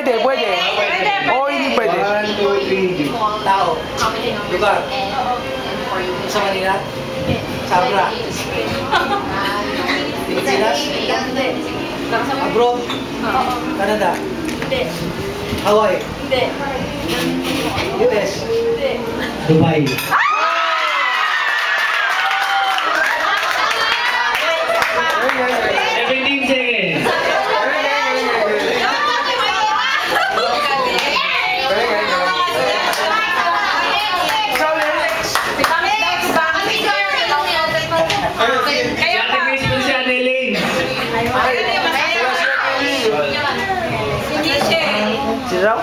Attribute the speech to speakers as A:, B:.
A: Pwede, pwede. O hindi pwede.
B: 1, 2, 3. Tao. Lugar. Sa Manila. Sabra. Pilipinas. Abroad. Canada. Hawaii. US. Dubai.
C: 17 seconds.
A: Si Rao?